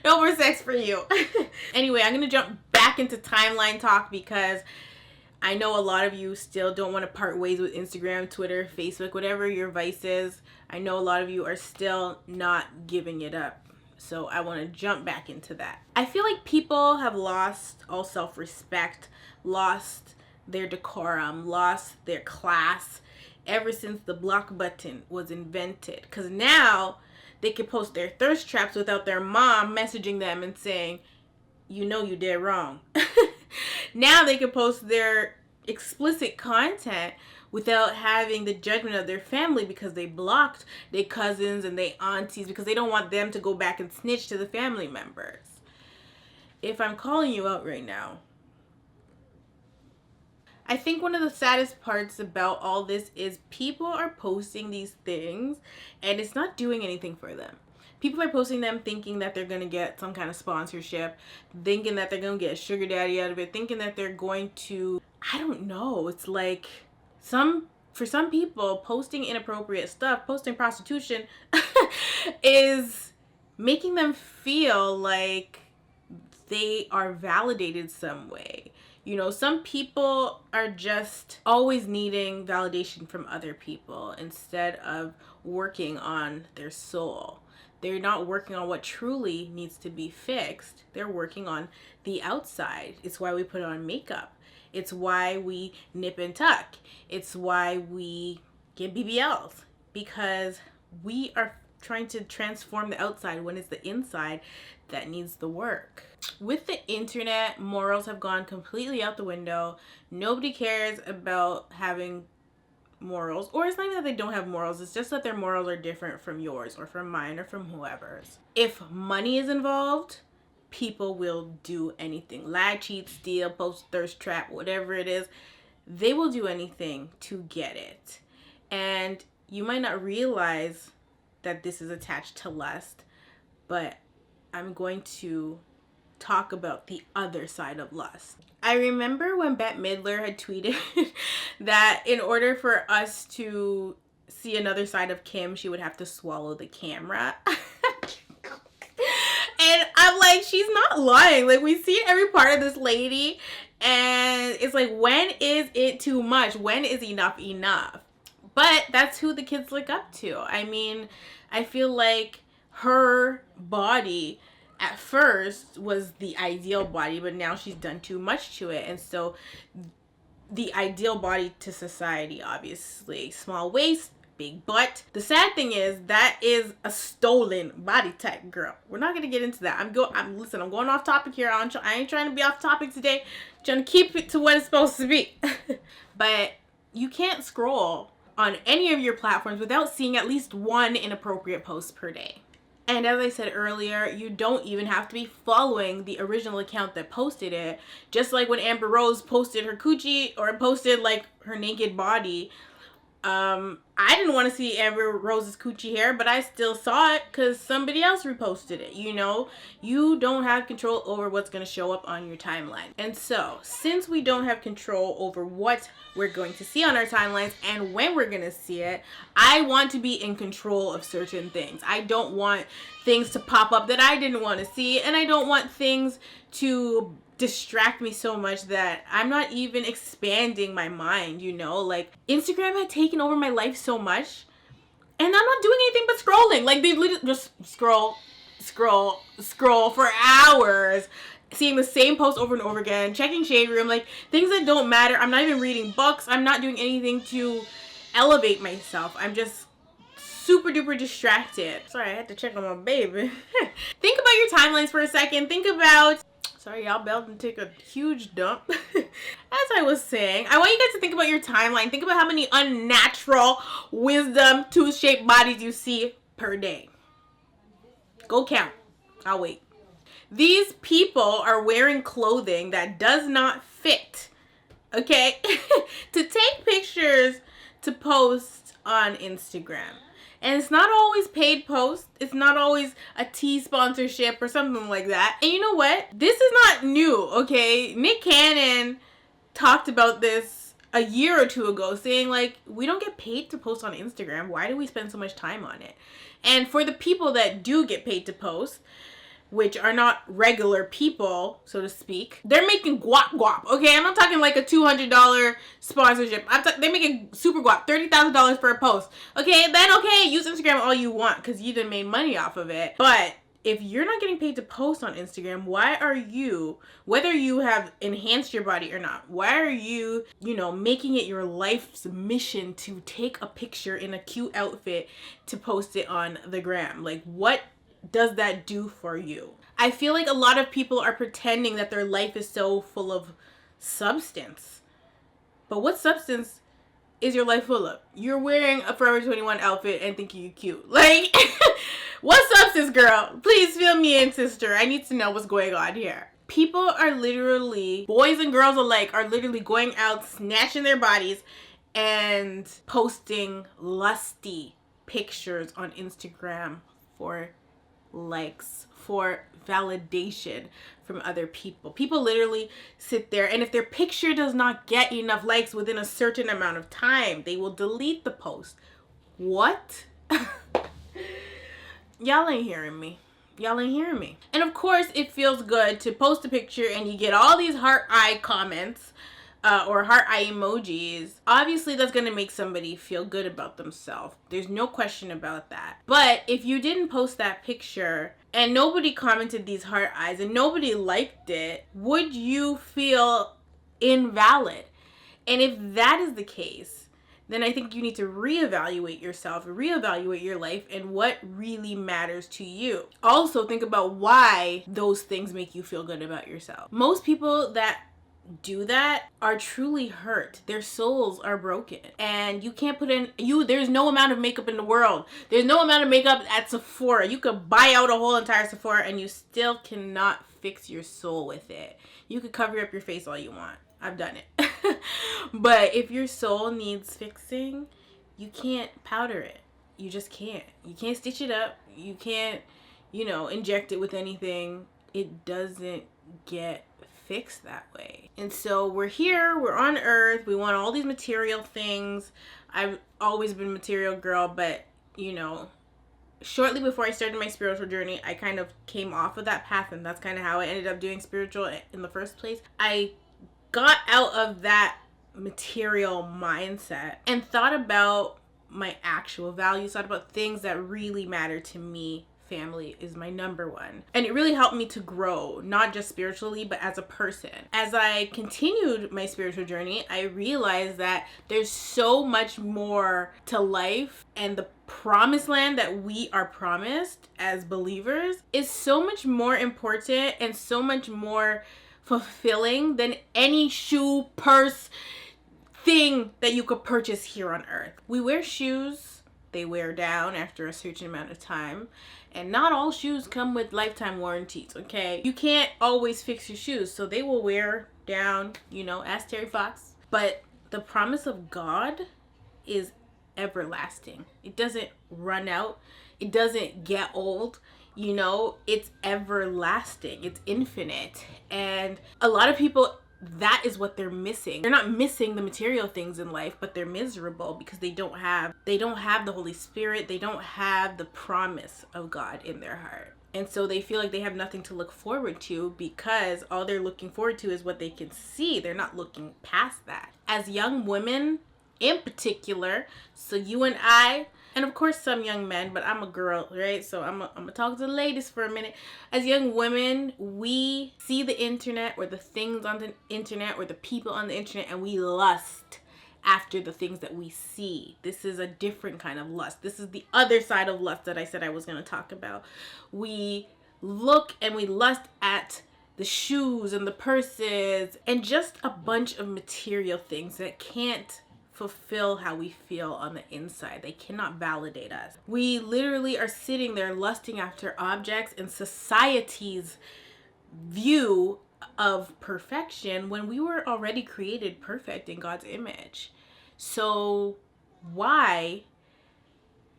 No more sex for you. Anyway, I'm gonna jump back into timeline talk because I know a lot of you still don't want to part ways with Instagram, Twitter, Facebook, whatever your vice is. I know a lot of you are still not giving it up. So I want to jump back into that. I feel like people have lost all self-respect, lost their decorum, lost their class ever since the block button was invented. Because now they can post their thirst traps without their mom messaging them and saying, you know you did wrong. Now they can post their explicit content without having the judgment of their family because they blocked their cousins and their aunties because they don't want them to go back and snitch to the family members. If I'm calling you out right now, I think one of the saddest parts about all this is people are posting these things and it's not doing anything for them. People are posting them thinking that they're going to get some kind of sponsorship, thinking that they're going to get a sugar daddy out of it, thinking that they're going to, I don't know. It's like for some people, posting inappropriate stuff, posting prostitution is making them feel like they are validated some way. You know, some people are just always needing validation from other people instead of working on their soul. They're not working on what truly needs to be fixed. They're working on the outside. It's why we put on makeup. It's why we nip and tuck. It's why we get BBLs. Because we are trying to transform the outside when it's the inside that needs the work. With the internet, morals have gone completely out the window. Nobody cares about having morals, or it's not even that they don't have morals, it's just that their morals are different from yours or from mine or from whoever's. If money is involved, people will do anything. Lie, cheat, steal, post thirst trap, whatever it is, they will do anything to get it. And you might not realize that this is attached to lust, but I'm going to talk about the other side of lust. I remember when Bette Midler had tweeted that in order for us to see another side of Kim, she would have to swallow the camera. And I'm like, she's not lying. Like, we see every part of this lady, and it's like, when is it too much? When is enough enough? But that's who the kids look up to. I mean, I feel like her body at first was the ideal body, but now she's done too much to it. And so the ideal body to society, obviously, small waist, big butt. The sad thing is that is a stolen body type, girl. We're not gonna get into that. I'm going off topic here. I ain't trying to be off topic today. I'm trying to keep it to what it's supposed to be. But you can't scroll on any of your platforms without seeing at least one inappropriate post per day. And as I said earlier, you don't even have to be following the original account that posted it. Just like when Amber Rose posted her coochie or posted like her naked body. I didn't want to see Amber Rose's coochie hair, but I still saw it because somebody else reposted it. You know, you don't have control over what's going to show up on your timeline. And so, since we don't have control over what we're going to see on our timelines and when we're going to see it, I want to be in control of certain things. I don't want things to pop up that I didn't want to see, and I don't want things to distract me so much that I'm not even expanding my mind, you know? Like, Instagram had taken over my life so much, and I'm not doing anything but scrolling. Like, they literally just scroll for hours, seeing the same post over and over again, checking Shade Room, like, things that don't matter. I'm not even reading books. I'm not doing anything to elevate myself. I'm just super duper distracted. Sorry, I had to check on my baby. Think about your timelines for a second. Think about... Sorry, y'all, about to take a huge dump. As I was saying, I want you guys to think about your timeline. Think about how many unnatural wisdom tooth-shaped bodies you see per day. Go count. I'll wait. These people are wearing clothing that does not fit. Okay? To take pictures to post on Instagram. And it's not always paid posts. It's not always a tea sponsorship or something like that. And you know what? This is not new, okay? Nick Cannon talked about this a year or two ago, saying, like, we don't get paid to post on Instagram. Why do we spend so much time on it? And for the people that do get paid to post, which are not regular people, so to speak, they're making guap. Okay, I'm not talking like a $200 sponsorship. They're making super guap, $30,000 for a post. Okay, then okay, use Instagram all you want because you done made money off of it. But if you're not getting paid to post on Instagram, why are you, whether you have enhanced your body or not, why are you, making it your life's mission to take a picture in a cute outfit to post it on the gram? Like, what does that do for you? I feel like a lot of people are pretending that their life is so full of substance. But what substance is your life full of? You're wearing a Forever 21 outfit and thinking you're cute. Like, what substance, girl? Please fill me in, sister. I need to know what's going on here. People are literally, boys and girls alike, are literally going out, snatching their bodies and posting lusty pictures on Instagram for likes, for validation from other people. People literally sit there, and if their picture does not get enough likes within a certain amount of time, they will delete the post. What? Y'all ain't hearing me. And of course, it feels good to post a picture and you get all these heart eye comments or heart eye emojis. Obviously, that's going to make somebody feel good about themselves. There's no question about that. But if you didn't post that picture and nobody commented these heart eyes and nobody liked it, would you feel invalid? And if that is the case, then I think you need to reevaluate yourself, reevaluate your life, and what really matters to you. Also, think about why those things make you feel good about yourself. Most people that do that are truly hurt. Their souls are broken, and you can't put in there's no amount of makeup in the world. There's no amount of makeup at Sephora. You could buy out a whole entire Sephora and you still cannot fix your soul with it. You could cover up your face all you want. I've done it. But if your soul needs fixing, you can't powder it. You just can't. You can't stitch it up. You can't, inject it with anything. It doesn't get fixed that way. And so we're here, we're on earth, we want all these material things. I've always been a material girl, but shortly before I started my spiritual journey, I kind of came off of that path, and that's kind of how I ended up doing spiritual in the first place. I got out of that material mindset and thought about my actual values, thought about things that really matter to me. Family is my number one. And it really helped me to grow, not just spiritually, but as a person. As I continued my spiritual journey, I realized that there's so much more to life, and the promised land that we are promised as believers is so much more important and so much more fulfilling than any shoe, purse, thing that you could purchase here on earth. We wear shoes, they wear down after a certain amount of time. And not all shoes come with lifetime warranties, okay? You can't always fix your shoes, so they will wear down, ask Terry Fox. But the promise of God is everlasting. It doesn't run out. It doesn't get old. It's everlasting. It's infinite. And a lot of people, that is what they're missing. They're not missing the material things in life, but they're miserable because they don't have the Holy Spirit. They don't have the promise of God in their heart. And so they feel like they have nothing to look forward to because all they're looking forward to is what they can see. They're not looking past that. As young women in particular, so you and I, and of course some young men, but I'm a girl, right? So I'm gonna talk to the ladies for a minute. As young women, we see the internet or the things on the internet or the people on the internet, and we lust after the things that we see. This is a different kind of lust. This is the other side of lust that I said I was gonna talk about. We look and we lust at the shoes and the purses and just a bunch of material things that can't fulfill how we feel on the inside. They cannot validate us. We literally are sitting there lusting after objects and society's view of perfection when we were already created perfect in God's image. So why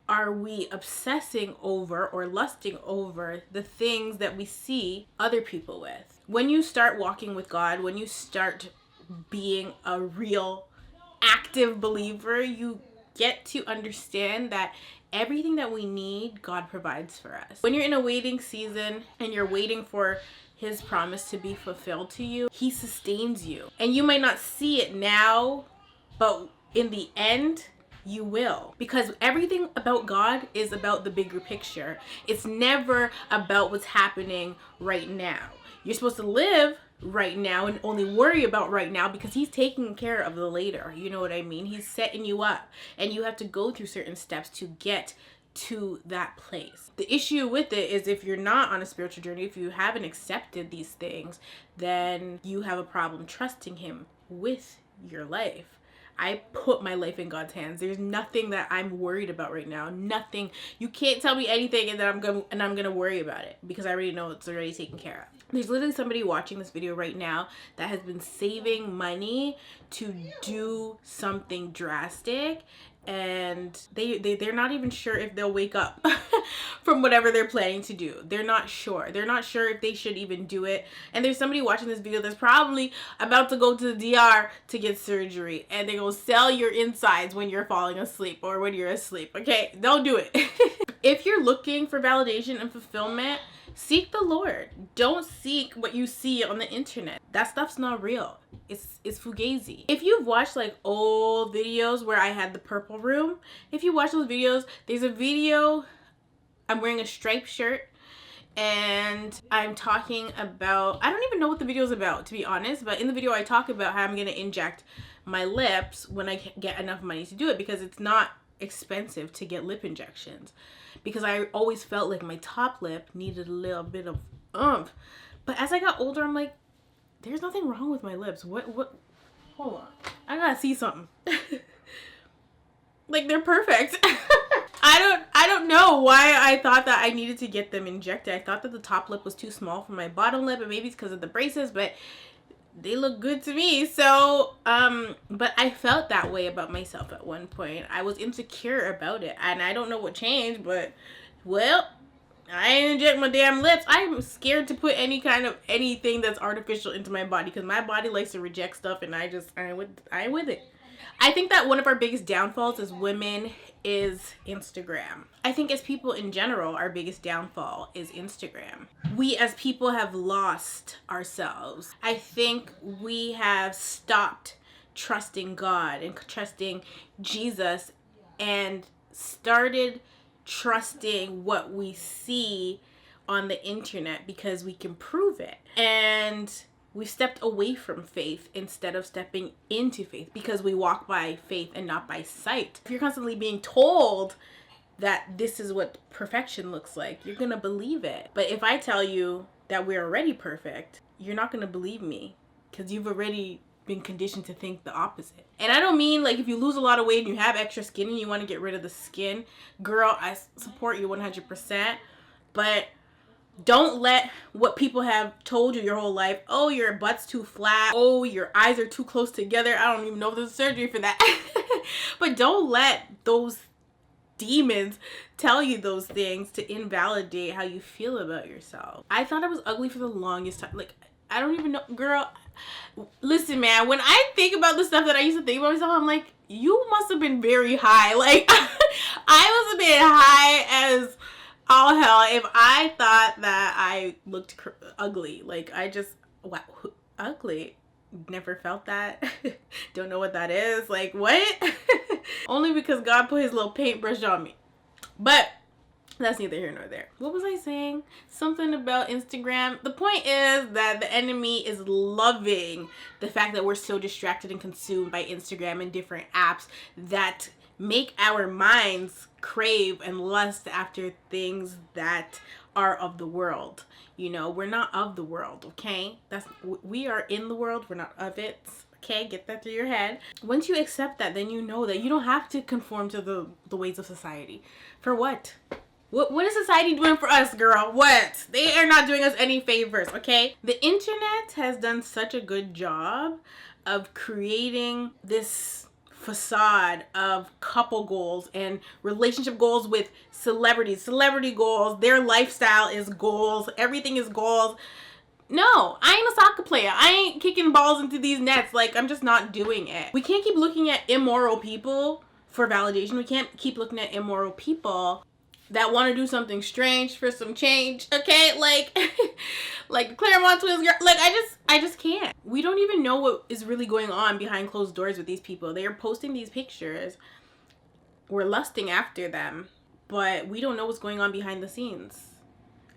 are we obsessing over or lusting over the things that we see other people with? When you start walking with God, when you start being a real active believer, you get to understand that everything that we need, God provides for us. When you're in a waiting season and you're waiting for his promise to be fulfilled to you, he sustains you. And you might not see it now, but in the end, you will. Because everything about God is about the bigger picture. It's never about what's happening right now. You're supposed to live right now and only worry about right now because he's taking care of the later. You know what I mean? He's setting you up, and you have to go through certain steps to get to that place. The issue with it is if you're not on a spiritual journey, if you haven't accepted these things, then you have a problem trusting him with your life. I put my life in God's hands. There's nothing that I'm worried about right now. Nothing. You can't tell me anything and I'm gonna worry about it because I already know it's already taken care of. There's literally somebody watching this video right now that has been saving money to do something drastic, and they're not even sure if they'll wake up from whatever they're planning to do. They're not sure. They're not sure if they should even do it. And there's somebody watching this video that's probably about to go to the DR to get surgery, and they're gonna sell your insides when you're falling asleep or when you're asleep. Okay, don't do it. If you're looking for validation and fulfillment, seek the Lord. Don't seek what you see on the internet. That stuff's not real. It's fugazi. If you've watched like old videos where I had the purple room, if you watch those videos, there's a video, I'm wearing a striped shirt and I'm talking about, I don't even know what the video is about, to be honest, but in the video I talk about how I'm going to inject my lips when I get enough money to do it, because it's not expensive to get lip injections, because I always felt like my top lip needed a little bit of but as I got older, I'm like, there's nothing wrong with my lips. What hold on, I gotta see something. Like, they're perfect. I don't know why I thought that I needed to get them injected. I thought that the top lip was too small for my bottom lip, and maybe it's because of the braces, but they look good to me. So but I felt that way about myself at one point. I was insecure about it, and I don't know what changed, but well, I didn't inject my damn lips. I'm scared to put any kind of anything that's artificial into my body, because my body likes to reject stuff, and I ain't with it. I think that one of our biggest downfalls as women is Instagram. I think as people in general, our biggest downfall is Instagram. We as people have lost ourselves. I think we have stopped trusting God and trusting Jesus and started trusting what we see on the internet because we can prove it. And we stepped away from faith instead of stepping into faith, because we walk by faith and not by sight. If you're constantly being told that this is what perfection looks like, you're gonna believe it. But if I tell you that we're already perfect, you're not gonna believe me, because you've already been conditioned to think the opposite. And I don't mean like if you lose a lot of weight and you have extra skin and you want to get rid of the skin, girl, I support you 100%, but don't let what people have told you your whole life, oh, your butt's too flat, oh, your eyes are too close together, I don't even know if there's surgery for that. But don't let those demons tell you those things to invalidate how you feel about yourself. I thought I was ugly for the longest time. Like, I don't even know, girl. Listen, man, when I think about the stuff that I used to think about myself, I'm like, you must have been very high. Like, I must have been high as all hell if I thought that I looked ugly. Like, I just, wow, ugly. Never felt that. Don't know what that is. Like, what? Only because God put his little paintbrush on me. But that's neither here nor there. What was I saying? Something about Instagram. The point is that the enemy is loving the fact that we're so distracted and consumed by Instagram and different apps that make our minds crave and lust after things that are of the world. You know, we're not of the world, okay? We are in the world, we're not of it. Okay, get that through your head. Once you accept that, then you know that you don't have to conform to the ways of society. For what? What is society doing for us, girl? What? They are not doing us any favors, okay? The internet has done such a good job of creating this facade of couple goals and relationship goals with celebrities. Celebrity goals, their lifestyle is goals, everything is goals. No, I ain't a soccer player. I ain't kicking balls into these nets. Like, I'm just not doing it. We can't keep looking at immoral people for validation. We can't keep looking at immoral people that want to do something strange for some change, okay? Like, like the Claremont twins, girl. Like, I just can't. We don't even know what is really going on behind closed doors with these people. They are posting these pictures. We're lusting after them, but we don't know what's going on behind the scenes.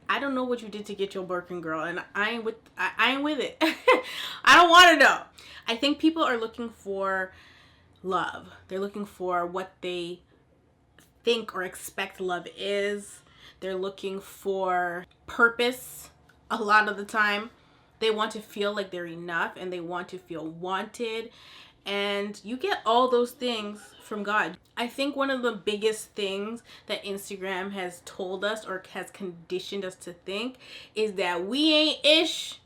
I don't know what you did to get your Birkin, girl, and I ain't with it. I don't want to know. I think people are looking for love. They're looking for what they think or expect love is. They're looking for purpose a lot of the time. They want to feel like they're enough, and they want to feel wanted. And you get all those things from God. I think one of the biggest things that Instagram has told us, or has conditioned us to think, is that we ain't ish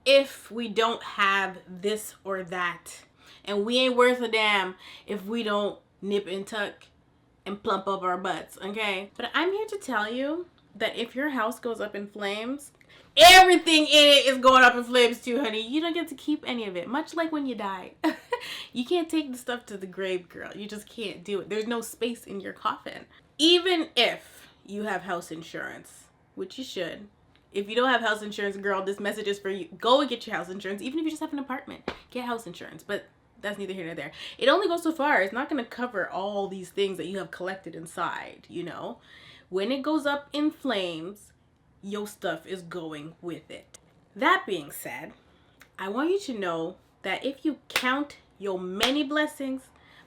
if we don't have this or that. And we ain't worth a damn if we don't nip and tuck and plump up our butts, okay? But I'm here to tell you that if your house goes up in flames, everything in it is going up in flames too, honey. You don't get to keep any of it. Much like when you die. You can't take the stuff to the grave, girl. You just can't do it. There's no space in your coffin. Even if you have house insurance, which you should. If you don't have house insurance, girl, this message is for you. Go and get your house insurance. Even if you just have an apartment, get house insurance. But that's neither here nor there. It only goes so far. It's not going to cover all these things that you have collected inside, you know? When it goes up in flames, your stuff is going with it. That being said, I want you to know that if you count your many blessings,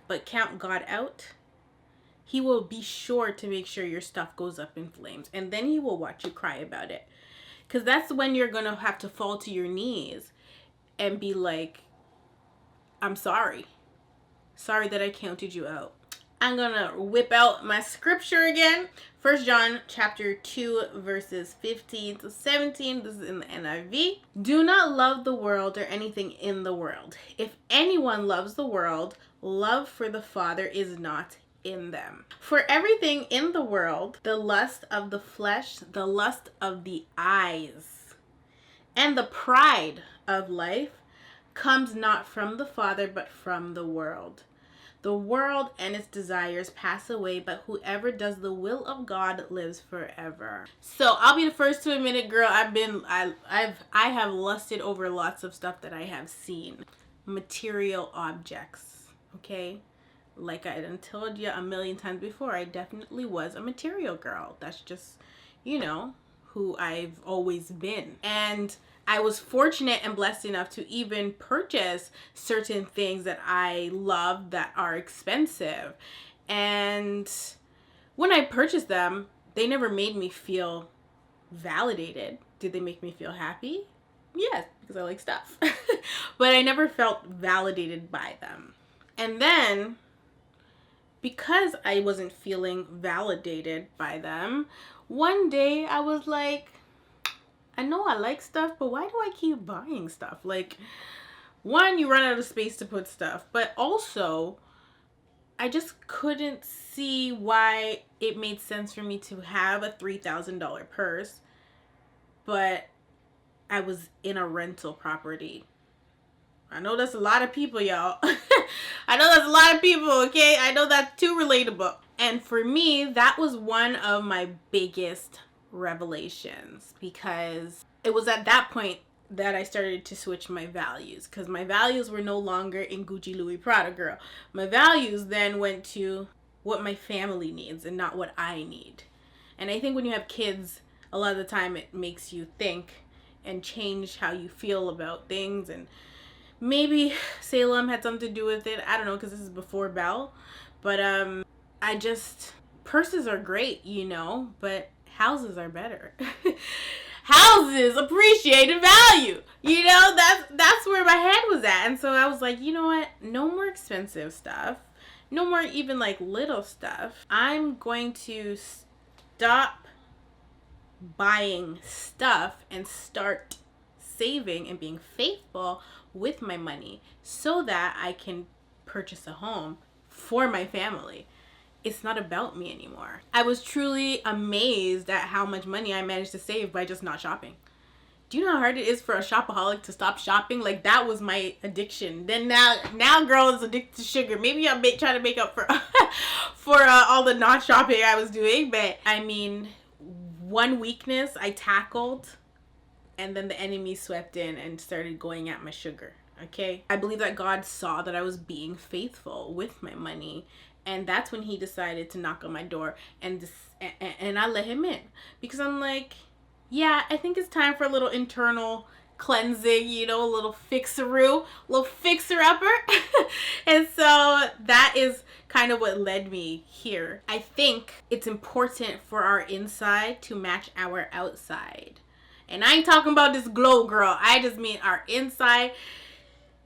but count God out, He will be sure to make sure your stuff goes up in flames. And then He will watch you cry about it. Because that's when you're going to have to fall to your knees and be like, I'm sorry. Sorry that I counted you out. I'm going to whip out my scripture again. 1 John chapter 2 verses 15 to 17. This is in the NIV. Do not love the world or anything in the world. If anyone loves the world, love for the Father is not in them. For everything in the world, the lust of the flesh, the lust of the eyes, and the pride of life comes not from the Father, but from the world. The world and its desires pass away, but whoever does the will of God lives forever. So I'll be the first to admit it, girl. I have lusted over lots of stuff that I have seen. Material objects, okay? Like I done told you a million times before, I definitely was a material girl. That's just, you know, who I've always been. And I was fortunate and blessed enough to even purchase certain things that I love that are expensive. And when I purchased them, they never made me feel validated. Did they make me feel happy? Yes, because I like stuff. But I never felt validated by them. And then, because I wasn't feeling validated by them, one day I was like, I know I like stuff, but why do I keep buying stuff? Like, one, you run out of space to put stuff, but also, I just couldn't see why it made sense for me to have a $3,000 purse, but I was in a rental property. I know that's a lot of people, y'all. I know that's a lot of people, okay? I know that's too relatable. And for me, that was one of my biggest revelations, because it was at that point that I started to switch my values, because my values were no longer in Gucci, Louis, Prada, girl. My values then went to what my family needs and not what I need. And I think when you have kids, a lot of the time it makes you think and change how you feel about things. And maybe Salem had something to do with it. I don't know, because this is before Belle. But purses are great, you know, but houses are better. Houses appreciate in value. You know, that's where my head was at. And so I was like, you know what? No more expensive stuff. No more even like little stuff. I'm going to stop buying stuff and start saving and being faithful with my money so that I can purchase a home for my family. It's not about me anymore. I was truly amazed at how much money I managed to save by just not shopping. Do you know how hard it is for a shopaholic to stop shopping? Like, that was my addiction. Then now girl is addicted to sugar. Maybe I'm trying to make up for for all the not shopping I was doing. But I mean, one weakness I tackled, and then the enemy swept in and started going at my sugar. Okay, I believe that God saw that I was being faithful with my money, and that's when he decided to knock on my door, and I let him in, because I'm like, yeah, I think it's time for a little internal cleansing, you know, a little fixer-upper. And so that is kind of what led me here. I think it's important for our inside to match our outside. And I ain't talking about this glow, girl. I just mean our inside,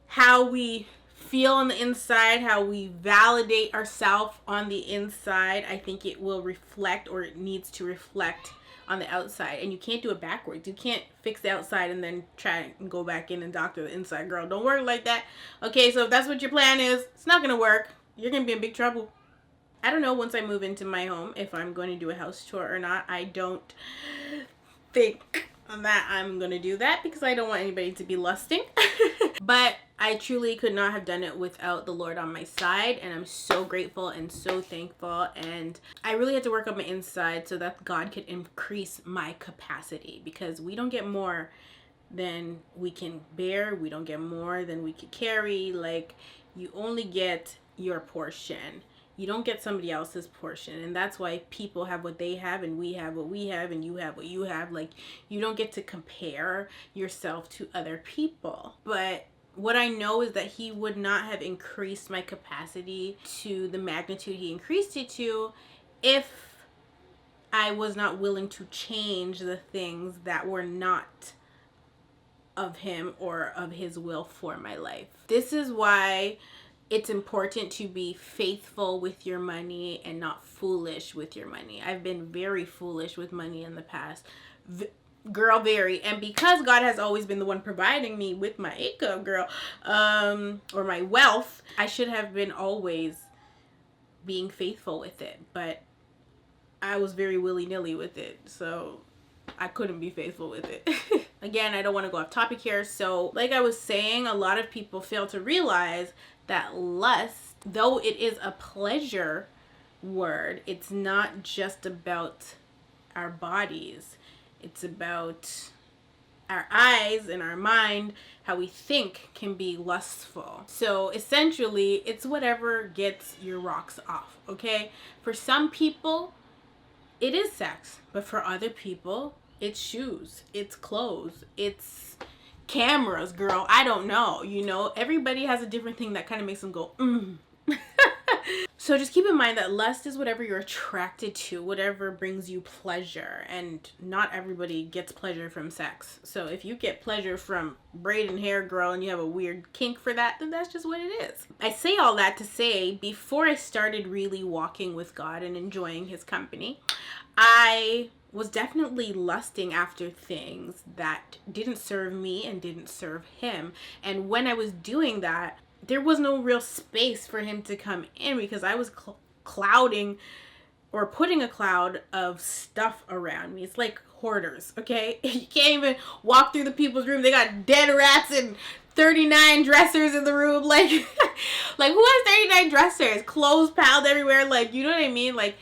how we feel on the inside, how we validate ourselves on the inside. I think it will reflect, or it needs to reflect, on the outside. And you can't do it backwards. You can't fix the outside and then try and go back in and doctor the inside, girl. Don't work like that. Okay, so if that's what your plan is, it's not gonna work. You're gonna be in big trouble. I don't know once I move into my home if I'm going to do a house tour or not. I don't think that I'm gonna do that, because I don't want anybody to be lusting. But I truly could not have done it without the Lord on my side, and I'm so grateful and so thankful. And I really had to work on my inside so that God could increase my capacity, because we don't get more than we can bear. We don't get more than we can carry. Like, you only get your portion. You don't get somebody else's portion. And that's why people have what they have, and we have what we have, and you have what you have. Like, you don't get to compare yourself to other people. But what I know is that he would not have increased my capacity to the magnitude he increased it to if I was not willing to change the things that were not of him or of his will for my life. This is why it's important to be faithful with your money and not foolish with your money. I've been very foolish with money in the past. Girl, very. And because God has always been the one providing me with my income, girl, or my wealth, I should have been always being faithful with it. But I was very willy-nilly with it, so I couldn't be faithful with it. Again, I don't want to go off topic here. So like I was saying, a lot of people fail to realize that lust, though it is a pleasure word, it's not just about our bodies. It's about our eyes and our mind. How we think can be lustful. So essentially, it's whatever gets your rocks off, okay? For some people, it is sex. But for other people, it's shoes, it's clothes, it's cameras, girl. I don't know, you know? Everybody has a different thing that kind of makes them go, So just keep in mind that lust is whatever you're attracted to, whatever brings you pleasure, and not everybody gets pleasure from sex. So if you get pleasure from braiding hair, girl, and you have a weird kink for that, then that's just what it is. I say all that to say, before I started really walking with God and enjoying his company, I was definitely lusting after things that didn't serve me and didn't serve him. And when I was doing that, there was no real space for him to come in, because I was clouding or putting a cloud of stuff around me. It's like hoarders, okay? You can't even walk through the people's room. They got dead rats and 39 dressers in the room. Like, like who has 39 dressers? Clothes piled everywhere. Like, you know what I mean? Like,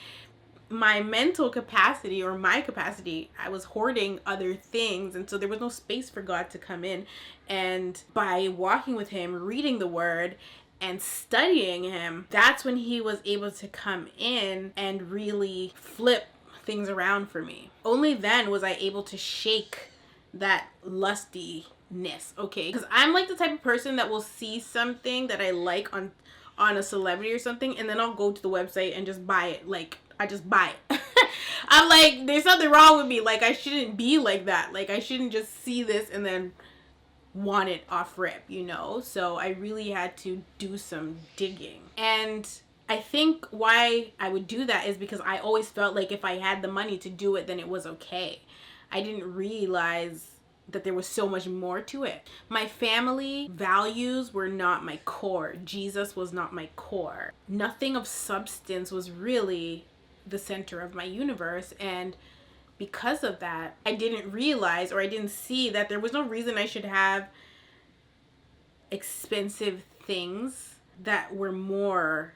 my mental capacity, or my capacity, I was hoarding other things, and so there was no space for God to come in. And by walking with him, reading the word and studying him, that's when he was able to come in and really flip things around for me. Only then was I able to shake that lustiness, okay? Because I'm like the type of person that will see something that I like on a celebrity or something, and then I'll go to the website and just buy it. Like, I just buy it. I'm like, there's something wrong with me. Like, I shouldn't be like that. Like, I shouldn't just see this and then want it off rip, you know? So I really had to do some digging. And I think why I would do that is because I always felt like if I had the money to do it, then it was okay. I didn't realize that there was so much more to it. My family values were not my core. Jesus was not my core. Nothing of substance was really the center of my universe. And because of that, I didn't realize, or I didn't see that there was no reason I should have expensive things that were more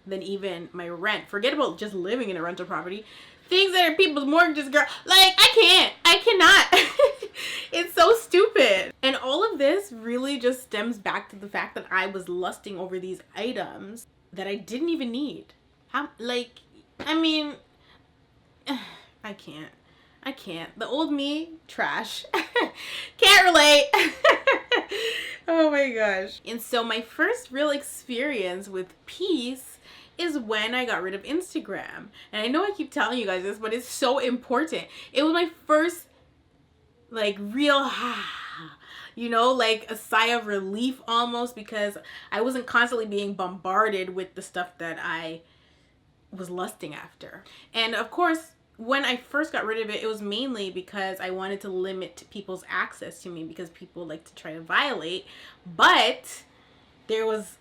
than even my rent. Forget about just living in a rental property. Things that are people's mortgages, girl. Like, I cannot. It's so stupid. And all of this really just stems back to the fact that I was lusting over these items that I didn't even need. I mean, I can't. The old me, trash. Can't relate. Oh my gosh. And so my first real experience with peace is when I got rid of Instagram. And I know I keep telling you guys this, but it's so important. It was my first real like a sigh of relief almost, because I wasn't constantly being bombarded with the stuff that I was lusting after. And of course, when I first got rid of it, it was mainly because I wanted to limit people's access to me, because people like to try to violate. But there was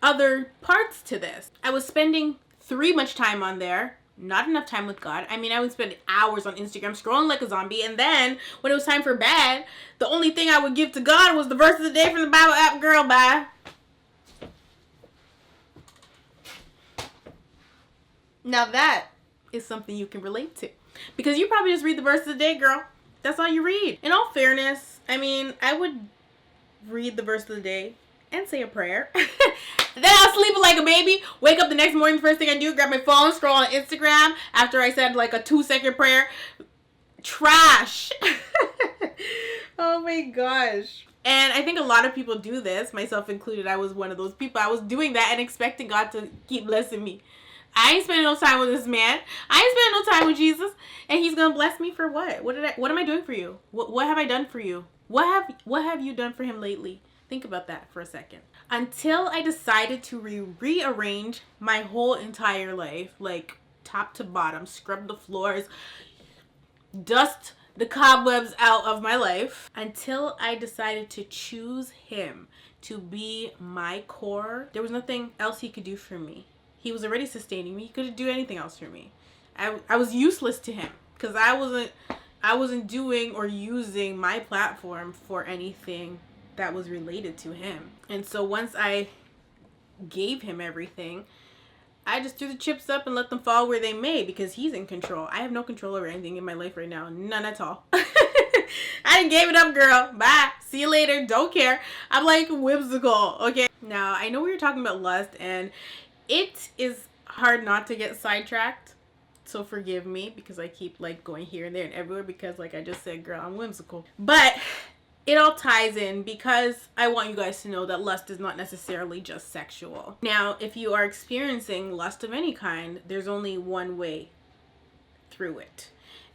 other parts to this. I was spending too much time on there, not enough time with God. I mean, I would spend hours on Instagram scrolling like a zombie, and then when it was time for bed, the only thing I would give to God was the verse of the day from the Bible app. Girl, bye. Now that is something you can relate to, because you probably just read the verse of the day, girl. That's all you read. In all fairness, I mean, I would read the verse of the day and say a prayer. Then I'll sleep like a baby, wake up the next morning, first thing I do, grab my phone, scroll on Instagram after I said like a 2-second prayer. Trash. Oh my gosh. And I think a lot of people do this, myself included. I was one of those people. I was doing that and expecting God to keep blessing me. I ain't spending no time with this man. I ain't spending no time with Jesus. And he's going to bless me for what? What am I doing for you? What have I done for you? What have you done for him lately? Think about that for a second. Until I decided to rearrange my whole entire life, like top to bottom, scrub the floors, dust the cobwebs out of my life, until I decided to choose him to be my core, there was nothing else he could do for me. He was already sustaining me. He couldn't do anything else for me. I was useless to him, because I wasn't doing or using my platform for anything that was related to him. And so once I gave him everything, I just threw the chips up and let them fall where they may, because he's in control. I have no control over anything in my life right now. None at all. I done gave it up, girl. Bye. See you later. Don't care. I'm like whimsical. Okay. Now, I know we were talking about lust, and it is hard not to get sidetracked. So forgive me, because I keep like going here and there and everywhere, because like I just said, girl, I'm whimsical. But it all ties in, because I want you guys to know that lust is not necessarily just sexual. Now, if you are experiencing lust of any kind, there's only one way through it.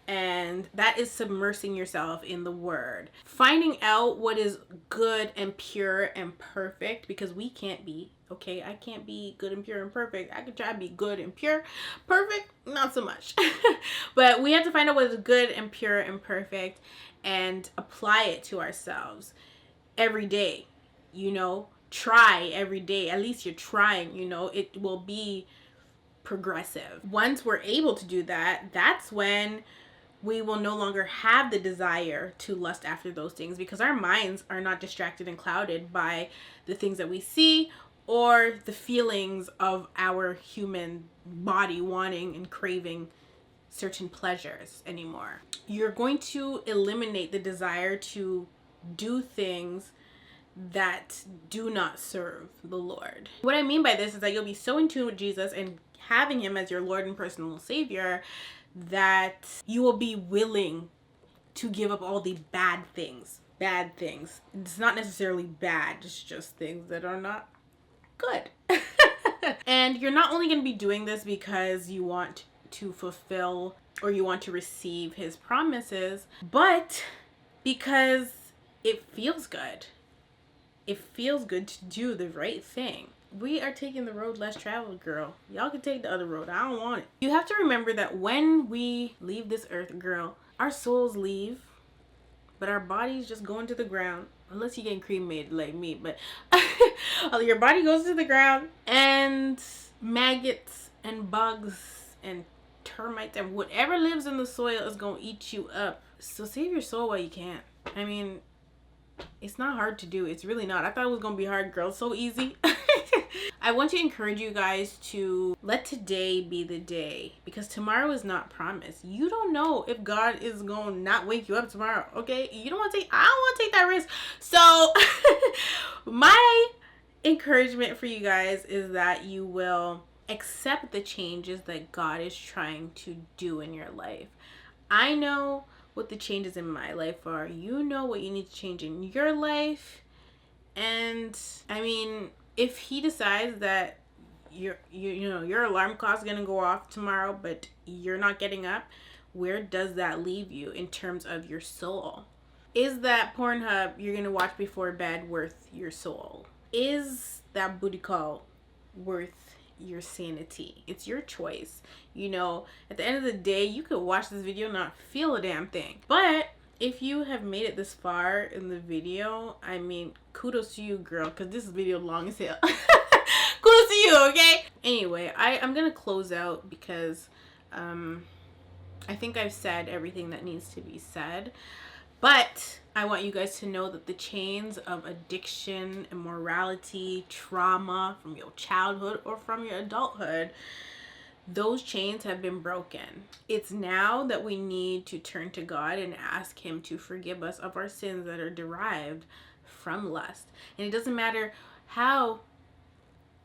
And that is submersing yourself in the word. Finding out what is good and pure and perfect, because we can't be, okay? I can't be good and pure and perfect. I could try to be good and pure. Perfect, not so much. But we have to find out what is good and pure and perfect, and apply it to ourselves every day. Try every day. At least you're trying, it will be progressive. Once we're able to do that, that's when we will no longer have the desire to lust after those things, because our minds are not distracted and clouded by the things that we see or the feelings of our human body wanting and craving certain pleasures anymore. You're going to eliminate the desire to do things that do not serve the Lord. What I mean by this is that you'll be so in tune with Jesus and having him as your Lord and personal Savior that you will be willing to give up all the bad things. Bad things. It's not necessarily bad, it's just things that are not good. And you're not only going to be doing this because you want to fulfill or you want to receive his promises, but because it feels good. It feels good to do the right thing. We are taking the road less traveled, girl. Y'all can take the other road. I don't want it. You have to remember that when we leave this earth, girl, our souls leave, but our bodies just go into the ground. Unless you're getting cremated like me, but your body goes to the ground, and maggots and bugs and termites and whatever lives in the soil is going to eat you up. So save your soul while you can. I mean, it's not hard to do. It's really not. I thought it was going to be hard, girl. It's so easy. I want to encourage you guys to let today be the day, because tomorrow is not promised. You don't know if God is going to not wake you up tomorrow, okay? I don't want to take that risk. So my encouragement for you guys is that you will accept the changes that God is trying to do in your life. I know what the changes in my life are. You know what you need to change in your life. And I mean, if he decides that your alarm clock is gonna go off tomorrow, but you're not getting up, where does that leave you in terms of your soul? Is that Pornhub you're gonna watch before bed worth your soul? Is that booty call worth your sanity? It's your choice. At the end of the day, you could watch this video and not feel a damn thing. But if you have made it this far in the video, I mean, kudos to you, girl, because this video long as hell. Kudos to you, okay? Anyway, I'm gonna close out because I think I've said everything that needs to be said. But I want you guys to know that the chains of addiction, immorality, trauma from your childhood or from your adulthood, those chains have been broken. It's now that we need to turn to God and ask him to forgive us of our sins that are derived from lust. And it doesn't matter how,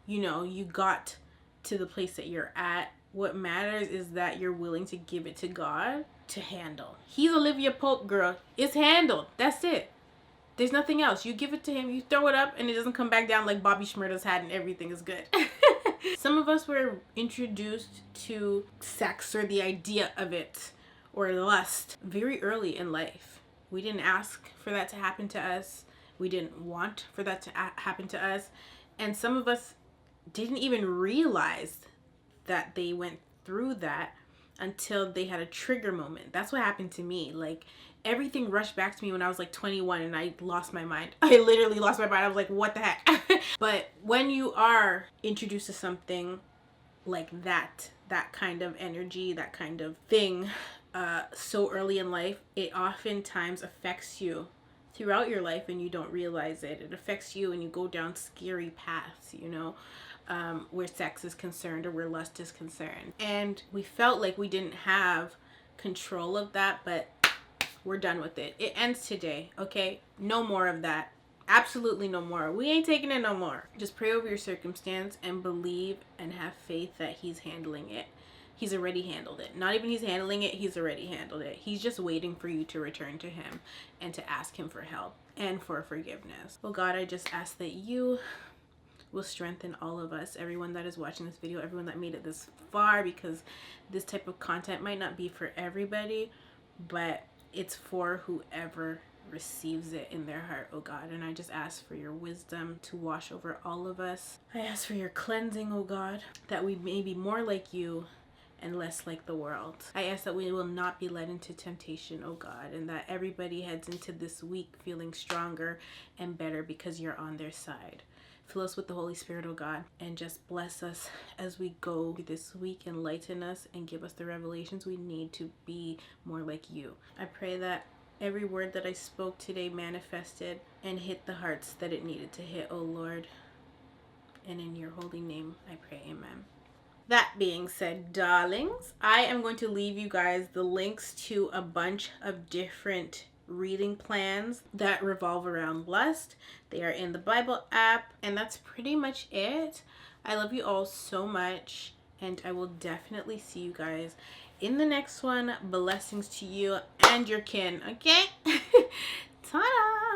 you got to the place that you're at. What matters is that you're willing to give it to God to handle. He's Olivia Pope, girl. It's handled. That's it. There's nothing else. You give it to him, you throw it up, and it doesn't come back down like Bobby Shmurda's had, and everything is good. Some of us were introduced to sex or the idea of it or lust very early in life. We didn't ask for that to happen to us. We didn't want for that to happen to us. And some of us didn't even realize that they went through that until they had a trigger moment. That's what happened to me. Like, everything rushed back to me when I was like 21 and I lost my mind. I literally lost my mind. I was like, what the heck? But when you are introduced to something like that kind of energy, that kind of thing, so early in life, it oftentimes affects you throughout your life and you don't realize it. It affects you and you go down scary paths, where sex is concerned or where lust is concerned. And we felt like we didn't have control of that, but we're done with it. It ends today, okay? No more of that. Absolutely no more. We ain't taking it no more. Just pray over your circumstance and believe and have faith that he's handling it. He's already handled it. Not even he's handling it, he's already handled it. He's just waiting for you to return to him and to ask him for help and for forgiveness. Well, God, I just ask that you will strengthen all of us, everyone that is watching this video, everyone that made it this far, because this type of content might not be for everybody, but it's for whoever receives it in their heart, oh God. And I just ask for your wisdom to wash over all of us. I ask for your cleansing, oh God, that we may be more like you and less like the world. I ask that we will not be led into temptation, oh God, and that everybody heads into this week feeling stronger and better because you're on their side. Fill us with the Holy Spirit, oh God, and just bless us as we go through this week. Enlighten us and give us the revelations we need to be more like you. I pray that every word that I spoke today manifested and hit the hearts that it needed to hit, oh Lord. And in your holy name, I pray, amen. That being said, darlings, I am going to leave you guys the links to a bunch of different reading plans that revolve around lust. They are in the Bible app, and that's pretty much it. I love you all so much, and I will definitely see you guys in the next one. Blessings to you and your kin, okay? Ta-da!